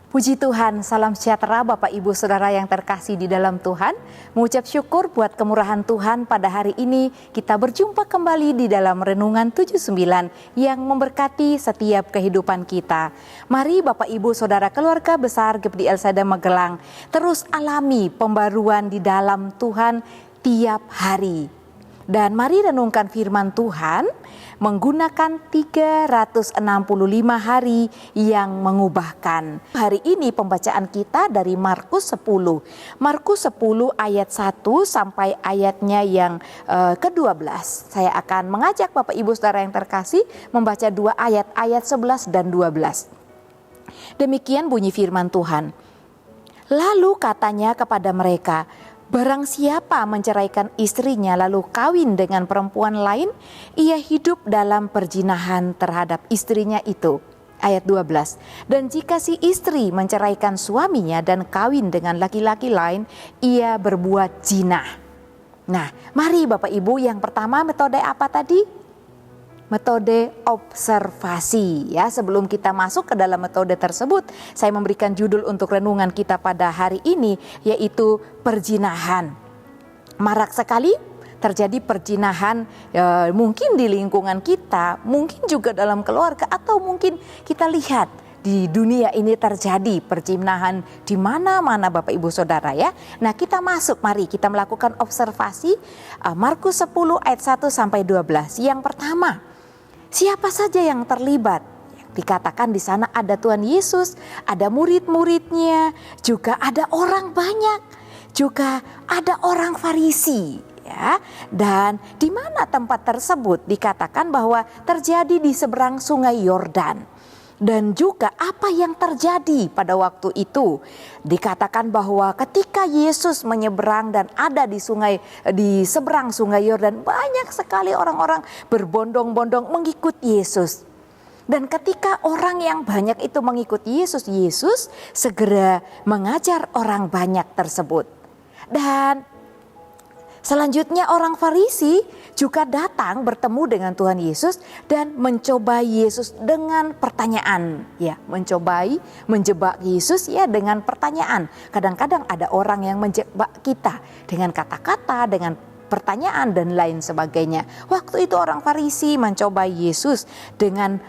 Puji Tuhan, salam sejahtera Bapak Ibu Saudara yang terkasih di dalam Tuhan. Mengucap syukur buat kemurahan Tuhan pada hari ini kita berjumpa kembali di dalam Renungan 79 yang memberkati setiap kehidupan kita. Mari Bapak Ibu Saudara keluarga besar GPD Elsada Magelang terus alami pembaruan di dalam Tuhan tiap hari. Dan mari renungkan firman Tuhan menggunakan 365 hari yang mengubahkan. Hari ini pembacaan kita dari Markus 10. Markus 10 ayat 1 sampai ayatnya yang ke-12. Saya akan mengajak Bapak Ibu Saudara yang terkasih membaca dua ayat 11 dan 12. Demikian bunyi firman Tuhan. Lalu katanya kepada mereka, barang siapa menceraikan istrinya lalu kawin dengan perempuan lain, ia hidup dalam perzinahan terhadap istrinya itu. Ayat 12. Dan jika si istri menceraikan suaminya dan kawin dengan laki-laki lain, ia berbuat zina. Nah, mari Bapak Ibu, yang pertama metode apa tadi? Metode observasi ya. Sebelum kita masuk ke dalam metode tersebut, saya memberikan judul untuk renungan kita pada hari ini, yaitu perzinahan. Marak sekali terjadi perzinahan mungkin di lingkungan kita, mungkin juga dalam keluarga, atau mungkin kita lihat di dunia ini terjadi perzinahan di mana-mana Bapak Ibu Saudara ya. Nah, kita masuk, mari kita melakukan observasi Markus 10 ayat 1 sampai 12. Yang pertama, siapa saja yang terlibat? Dikatakan di sana ada Tuhan Yesus, ada murid-muridnya, juga ada orang banyak, juga ada orang Farisi, ya. Dan di mana tempat tersebut? Dikatakan bahwa terjadi di seberang Sungai Yordan. Dan juga apa yang terjadi pada waktu itu, dikatakan bahwa ketika Yesus menyeberang dan ada di seberang Sungai Yordan, banyak sekali orang-orang berbondong-bondong mengikut Yesus. Dan ketika orang yang banyak itu mengikut Yesus, Yesus segera mengajar orang banyak tersebut. Dan selanjutnya orang Farisi juga datang bertemu dengan Tuhan Yesus dan mencoba Yesus dengan pertanyaan. Ya, menjebak Yesus ya dengan pertanyaan. Kadang-kadang ada orang yang menjebak kita dengan kata-kata, dengan pertanyaan dan lain sebagainya. Waktu itu orang Farisi mencoba Yesus dengan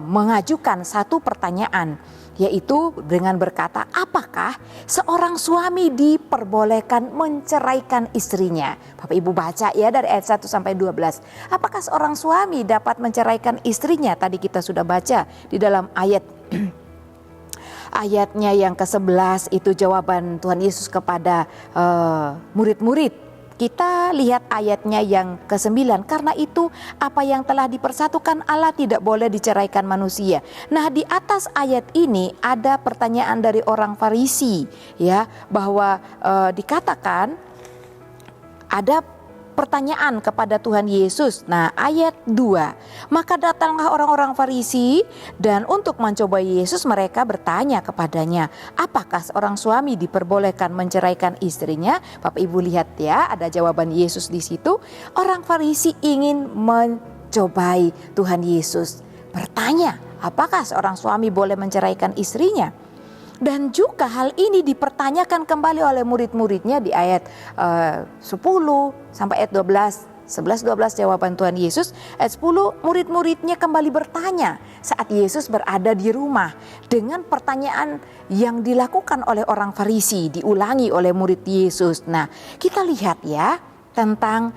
mengajukan satu pertanyaan, yaitu dengan berkata, apakah seorang suami diperbolehkan menceraikan istrinya? Bapak Ibu baca ya dari ayat 1 sampai 12. Apakah seorang suami dapat menceraikan istrinya? Tadi kita sudah baca di dalam ayatnya yang ke-11 itu jawaban Tuhan Yesus kepada murid-murid. Kita lihat ayatnya yang ke-9. Karena itu apa yang telah dipersatukan Allah tidak boleh diceraikan manusia. Nah, di atas ayat ini ada pertanyaan dari orang Farisi ya, bahwa dikatakan ada pertanyaan kepada Tuhan Yesus. Nah, ayat 2. Maka datanglah orang-orang Farisi dan untuk mencoba Yesus mereka bertanya kepadanya, apakah seorang suami diperbolehkan menceraikan istrinya? Bapak Ibu lihat ya, ada jawaban Yesus di situ. Orang Farisi ingin mencobai Tuhan Yesus, bertanya, apakah seorang suami boleh menceraikan istrinya? Dan juga hal ini dipertanyakan kembali oleh murid-muridnya di ayat 10 sampai ayat 12. 11-12 jawaban Tuhan Yesus. Ayat 10 murid-muridnya kembali bertanya saat Yesus berada di rumah. Dengan pertanyaan yang dilakukan oleh orang Farisi diulangi oleh murid Yesus. Nah, kita lihat ya tentang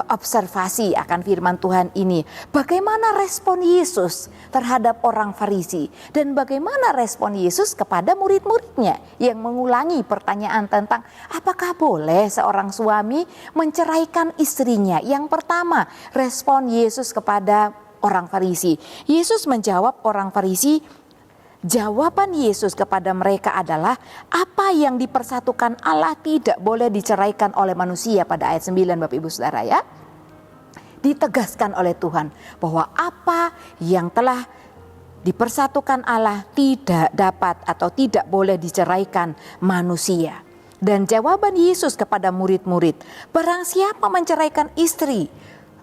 observasi akan firman Tuhan ini. Bagaimana respon Yesus terhadap orang Farisi dan bagaimana respon Yesus kepada murid-muridnya yang mengulangi pertanyaan tentang apakah boleh seorang suami menceraikan istrinya. Yang pertama, respon Yesus kepada orang Farisi. Yesus menjawab orang Farisi. Jawaban Yesus kepada mereka adalah apa yang dipersatukan Allah tidak boleh diceraikan oleh manusia pada ayat 9 Bapak Ibu Saudara ya. Ditegaskan oleh Tuhan bahwa apa yang telah dipersatukan Allah tidak dapat atau tidak boleh diceraikan manusia. Dan jawaban Yesus kepada murid-murid, barang siapa menceraikan istri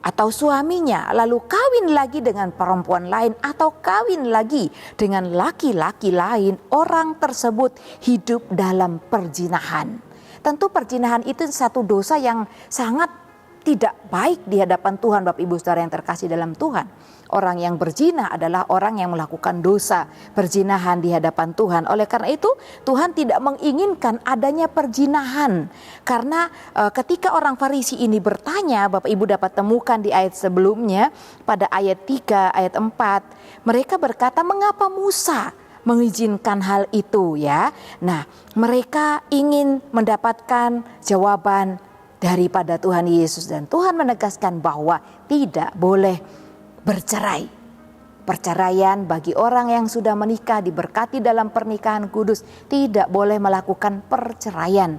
atau suaminya lalu kawin lagi dengan perempuan lain atau kawin lagi dengan laki-laki lain, orang tersebut hidup dalam perzinahan. Tentu perzinahan itu satu dosa yang sangat tidak baik di hadapan Tuhan, Bapak Ibu Saudara yang terkasih dalam Tuhan. Orang yang berzina adalah orang yang melakukan dosa perzinahan di hadapan Tuhan. Oleh karena itu Tuhan tidak menginginkan adanya perzinahan. Karena ketika orang Farisi ini bertanya, Bapak Ibu dapat temukan di ayat sebelumnya pada ayat 3, ayat 4. Mereka berkata, mengapa Musa mengizinkan hal itu ya? Nah, mereka ingin mendapatkan jawaban daripada Tuhan Yesus, dan Tuhan menegaskan bahwa tidak boleh bercerai. Perceraian bagi orang yang sudah menikah diberkati dalam pernikahan kudus, tidak boleh melakukan perceraian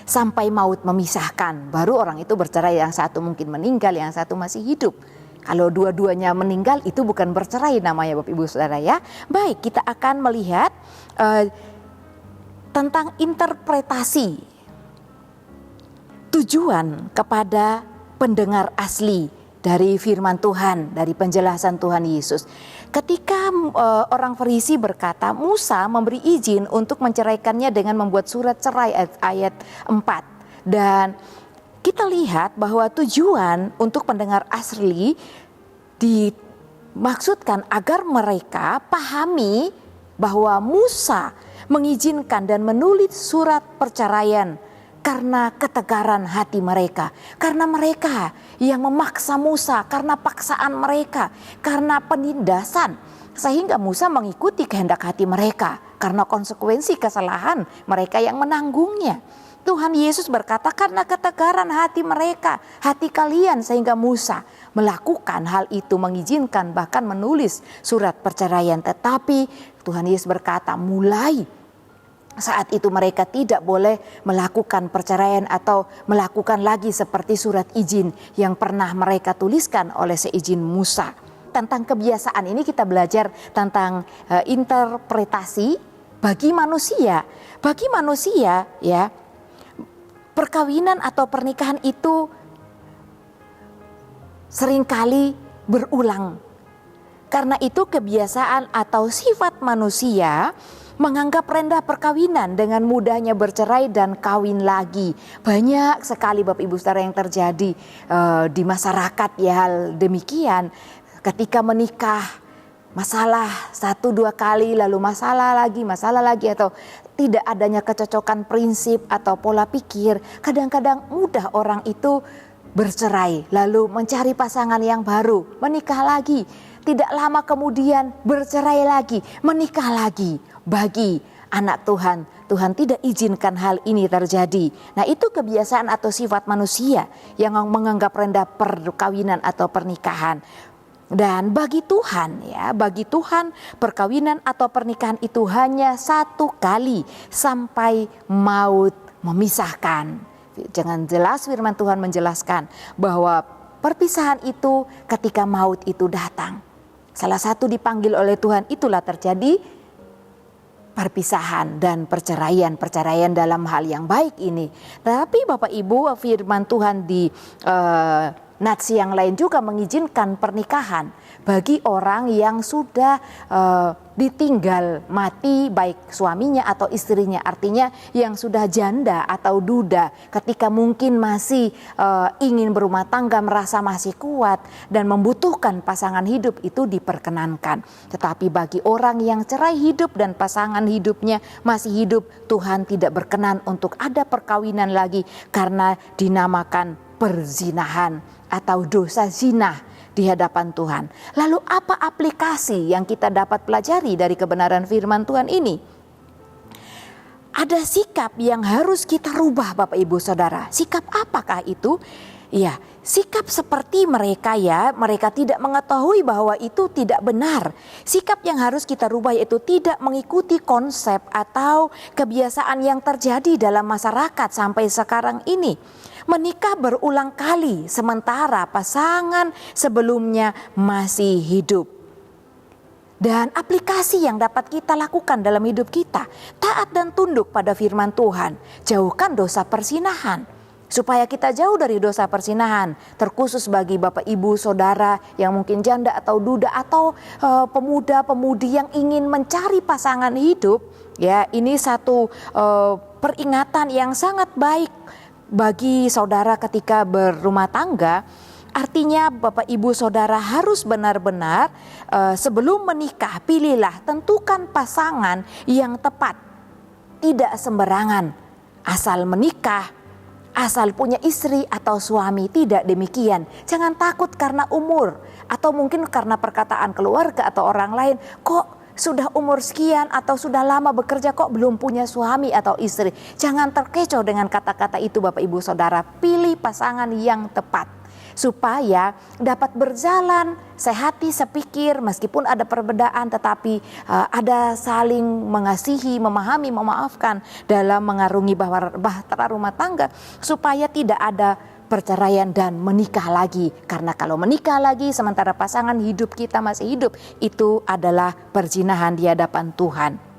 sampai maut memisahkan. Baru orang itu bercerai, yang satu mungkin meninggal, yang satu masih hidup. Kalau dua-duanya meninggal itu bukan bercerai namanya, Bapak Ibu Saudara ya. Baik, kita akan melihat tentang interpretasi tujuan kepada pendengar asli dari firman Tuhan, dari penjelasan Tuhan Yesus. Ketika orang Farisi berkata, Musa memberi izin untuk menceraikannya dengan membuat surat cerai, ayat 4. Dan kita lihat bahwa tujuan untuk pendengar asli dimaksudkan agar mereka pahami bahwa Musa mengizinkan dan menulis surat perceraian karena ketegaran hati mereka, karena mereka yang memaksa Musa, karena paksaan mereka, karena penindasan, sehingga Musa mengikuti kehendak hati mereka, karena konsekuensi kesalahan mereka yang menanggungnya. Tuhan Yesus berkata, karena ketegaran hati mereka, hati kalian, sehingga Musa melakukan hal itu, mengizinkan bahkan menulis surat perceraian. Tetapi Tuhan Yesus berkata, mulai saat itu mereka tidak boleh melakukan perceraian atau melakukan lagi seperti surat izin yang pernah mereka tuliskan oleh seizin Musa. Tentang kebiasaan ini kita belajar tentang interpretasi bagi manusia. Bagi manusia ya, perkawinan atau pernikahan itu seringkali berulang. Karena itu kebiasaan atau sifat manusia menganggap rendah perkawinan, dengan mudahnya bercerai dan kawin lagi. Banyak sekali Bapak Ibu Saudara yang terjadi di masyarakat ya hal demikian. Ketika menikah masalah 1-2 kali, lalu masalah lagi, atau tidak adanya kecocokan prinsip atau pola pikir. Kadang-kadang mudah orang itu bercerai lalu mencari pasangan yang baru, menikah lagi. Tidak lama kemudian bercerai lagi, menikah lagi. Bagi anak Tuhan, Tuhan tidak izinkan hal ini terjadi. Nah, itu kebiasaan atau sifat manusia yang menganggap rendah perkawinan atau pernikahan. Dan bagi Tuhan ya, bagi Tuhan perkawinan atau pernikahan itu hanya 1 kali sampai maut memisahkan. Jangan jelas firman Tuhan menjelaskan bahwa perpisahan itu ketika maut itu datang. Salah satu dipanggil oleh Tuhan, itulah terjadi perpisahan dan perceraian dalam hal yang baik ini. Tapi Bapak Ibu, firman Tuhan di nats yang lain juga mengizinkan pernikahan bagi orang yang sudah ditinggal mati baik suaminya atau istrinya, artinya yang sudah janda atau duda, ketika mungkin masih ingin berumah tangga, merasa masih kuat dan membutuhkan pasangan hidup, itu diperkenankan. Tetapi bagi orang yang cerai hidup dan pasangan hidupnya masih hidup, Tuhan tidak berkenan untuk ada perkawinan lagi karena dinamakan perzinahan atau dosa zina di hadapan Tuhan. Lalu apa aplikasi yang kita dapat pelajari dari kebenaran firman Tuhan ini? Ada sikap yang harus kita rubah Bapak Ibu Saudara. Sikap apakah itu? Ya, sikap seperti mereka ya, mereka tidak mengetahui bahwa itu tidak benar. Sikap yang harus kita rubah yaitu tidak mengikuti konsep atau kebiasaan yang terjadi dalam masyarakat sampai sekarang ini. Menikah berulang kali sementara pasangan sebelumnya masih hidup. Dan aplikasi yang dapat kita lakukan dalam hidup kita, taat dan tunduk pada firman Tuhan, jauhkan dosa perzinahan. supaya kita jauh dari dosa perzinahan. Terkhusus bagi Bapak Ibu Saudara yang mungkin janda atau duda atau pemuda-pemudi yang ingin mencari pasangan hidup, ya, ini satu peringatan yang sangat baik bagi saudara ketika berumah tangga. Artinya Bapak Ibu Saudara harus benar-benar sebelum menikah, pilihlah, tentukan pasangan yang tepat. Tidak sembarangan asal menikah, asal punya istri atau suami, tidak demikian. Jangan takut karena umur atau mungkin karena perkataan keluarga atau orang lain, kok sudah umur sekian atau sudah lama bekerja kok belum punya suami atau istri. Jangan terkecoh dengan kata-kata itu Bapak Ibu Saudara. Pilih pasangan yang tepat supaya dapat berjalan sehati sepikir, meskipun ada perbedaan tetapi ada saling mengasihi, memahami, memaafkan dalam mengarungi bahtera rumah tangga, supaya tidak ada perceraian dan menikah lagi. Karena kalau menikah lagi sementara pasangan hidup kita masih hidup, itu adalah perzinahan di hadapan Tuhan.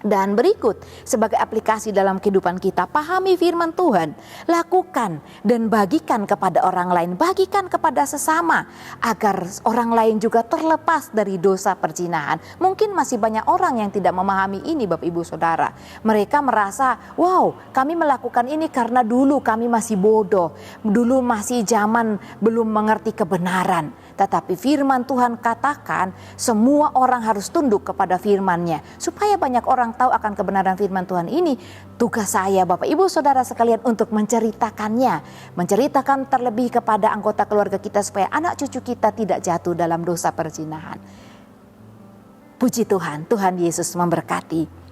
Dan berikut sebagai aplikasi dalam kehidupan kita, pahami firman Tuhan, lakukan dan bagikan kepada orang lain, bagikan kepada sesama agar orang lain juga terlepas dari dosa perzinahan. Mungkin masih banyak orang yang tidak memahami ini Bapak Ibu Saudara. Mereka merasa, wow, kami melakukan ini karena dulu kami masih bodoh, dulu masih zaman belum mengerti kebenaran. Tetapi firman Tuhan katakan semua orang harus tunduk kepada firman-Nya. Supaya banyak orang tahu akan kebenaran firman Tuhan ini, tugas saya Bapak Ibu Saudara sekalian untuk menceritakannya. Menceritakan terlebih kepada anggota keluarga kita supaya anak cucu kita tidak jatuh dalam dosa perzinahan. Puji Tuhan, Tuhan Yesus memberkati.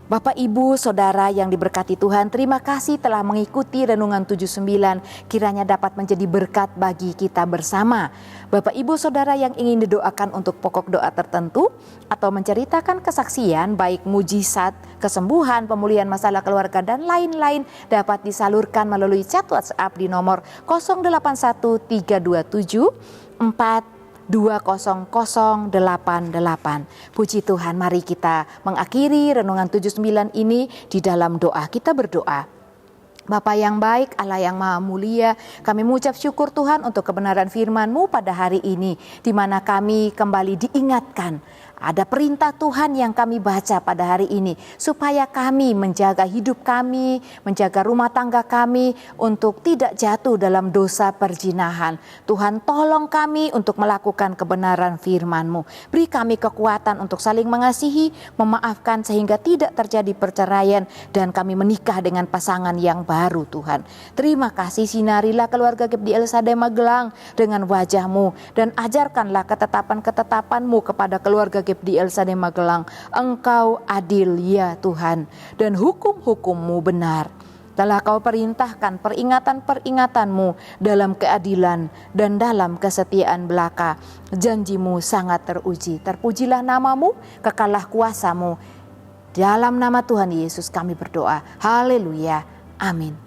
Bapak Ibu Saudara yang diberkati Tuhan, terima kasih telah mengikuti Renungan 79, kiranya dapat menjadi berkat bagi kita bersama. Bapak Ibu Saudara yang ingin didoakan untuk pokok doa tertentu atau menceritakan kesaksian baik mujizat, kesembuhan, pemulihan masalah keluarga dan lain-lain, dapat disalurkan melalui chat WhatsApp di nomor 081327 4200088. Puji Tuhan, mari kita mengakhiri Renungan 79 ini di dalam doa. Kita berdoa. Bapa yang baik, Allah yang maha mulia, kami mengucap syukur Tuhan untuk kebenaran firman-Mu pada hari ini, di mana kami kembali diingatkan. Ada perintah Tuhan yang kami baca pada hari ini, supaya kami menjaga hidup kami, menjaga rumah tangga kami untuk tidak jatuh dalam dosa perzinahan. Tuhan, tolong kami untuk melakukan kebenaran firman-Mu. Beri kami kekuatan untuk saling mengasihi, memaafkan sehingga tidak terjadi perceraian dan kami menikah dengan pasangan yang baru Tuhan. Terima kasih, sinarilah keluarga GPDL Sadai Magelang dengan wajah-Mu dan ajarkanlah ketetapan-ketetapan-Mu kepada keluarga GPDL Sadai Magelang. Engkau adil ya Tuhan, dan hukum-hukum-Mu benar. Telah Kau perintahkan peringatan-peringatanmu dalam keadilan dan dalam kesetiaan belaka. Janji-Mu sangat teruji. Terpujilah nama-Mu, kekalah kuasa-Mu. Dalam nama Tuhan Yesus kami berdoa. Haleluya. Amin.